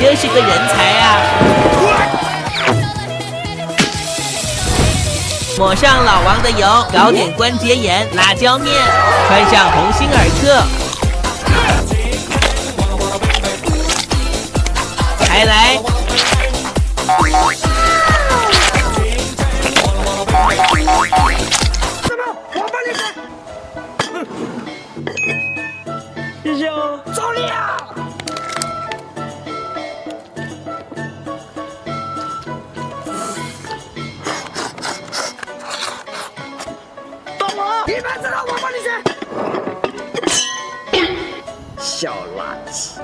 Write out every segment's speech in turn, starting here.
真是个人才啊！抹上老王的油，搞点关节盐、辣椒面，穿上鸿星尔克，还来。师兄，走你啊！大王，你们知道我帮你去。小垃圾。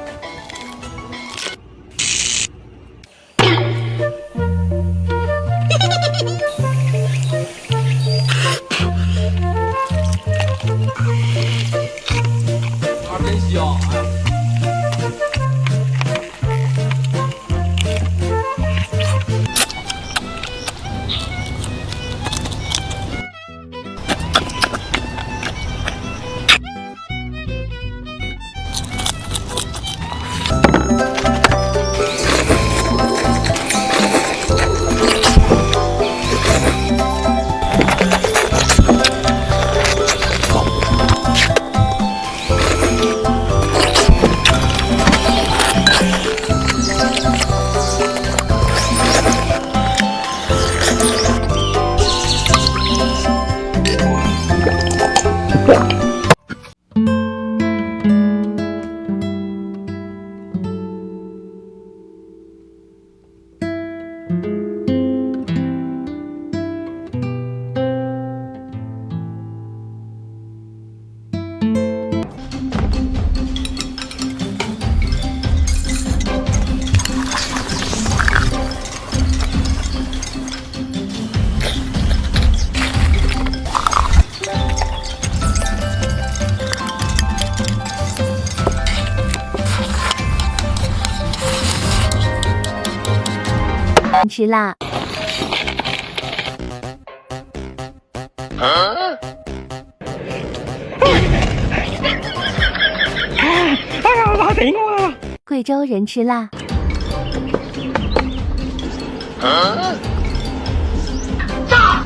真香！吃辣。哎呀，辣死我了！贵州人吃辣。炸！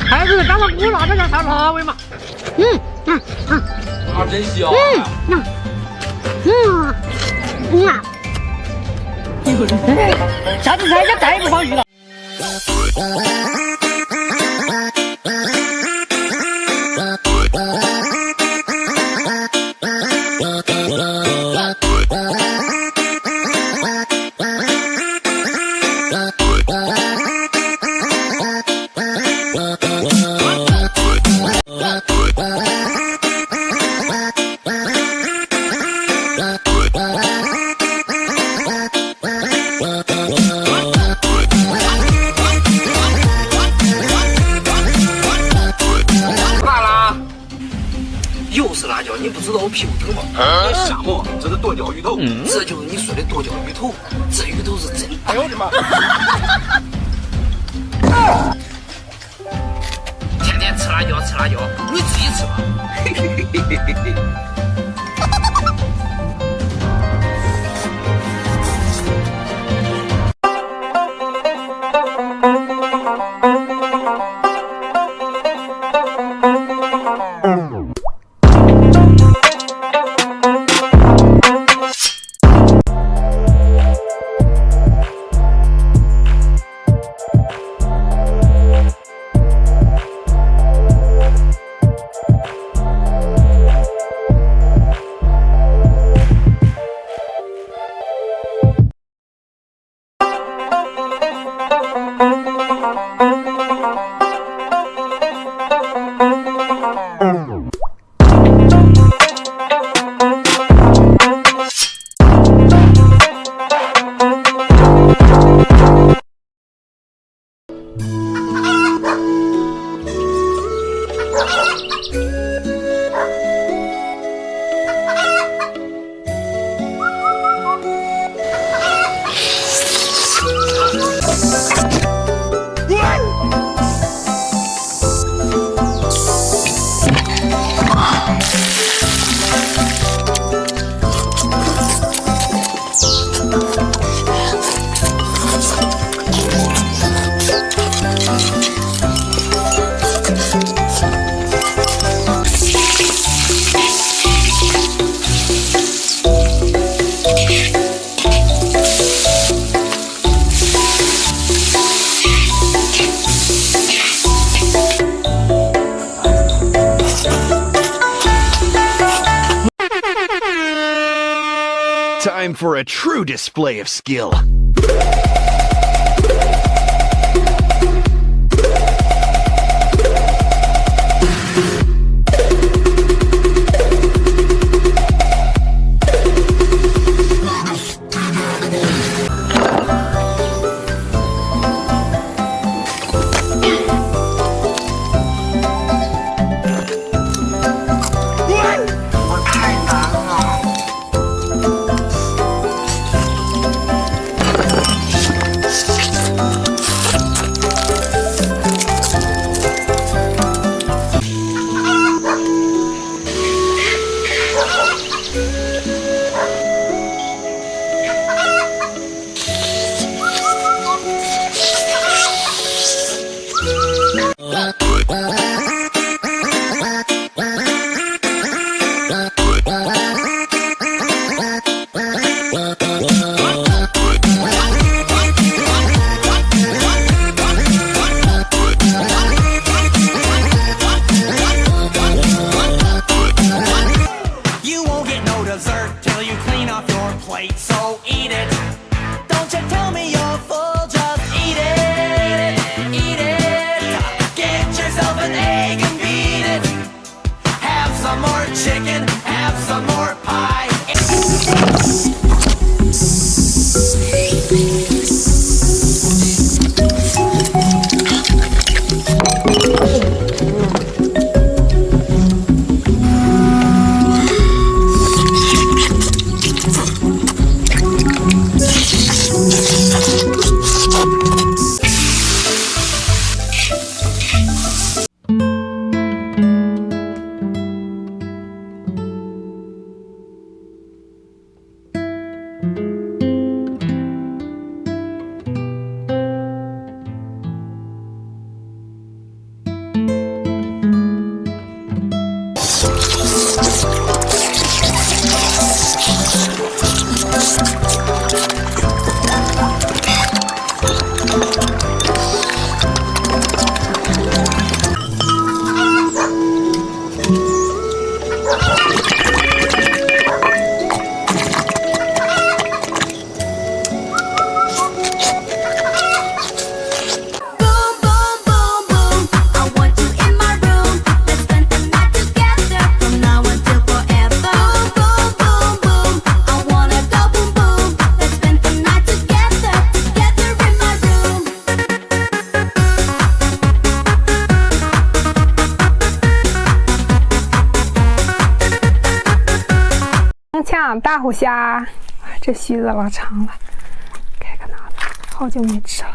还是刚刚古辣的叫啥辣味嘛？啊，真香！下次再也再不放鱼了。又是辣椒，你不知道我屁股疼吗？你瞎么？这是剁椒鱼头，这就是你说的剁椒鱼头，这鱼头是真大。哎呦我的妈！天天吃辣椒，吃辣椒，你自己吃吧。Time for a true display of skill. You won't get no dessert till you clean off your plate, so eat it. Don't you tell me you're full, just eat it. Eat it. Get yourself an egg and beat it. Have some more chicken, have some more pie.呛大虎虾，这须子老长了，开个脑子，好久没吃了。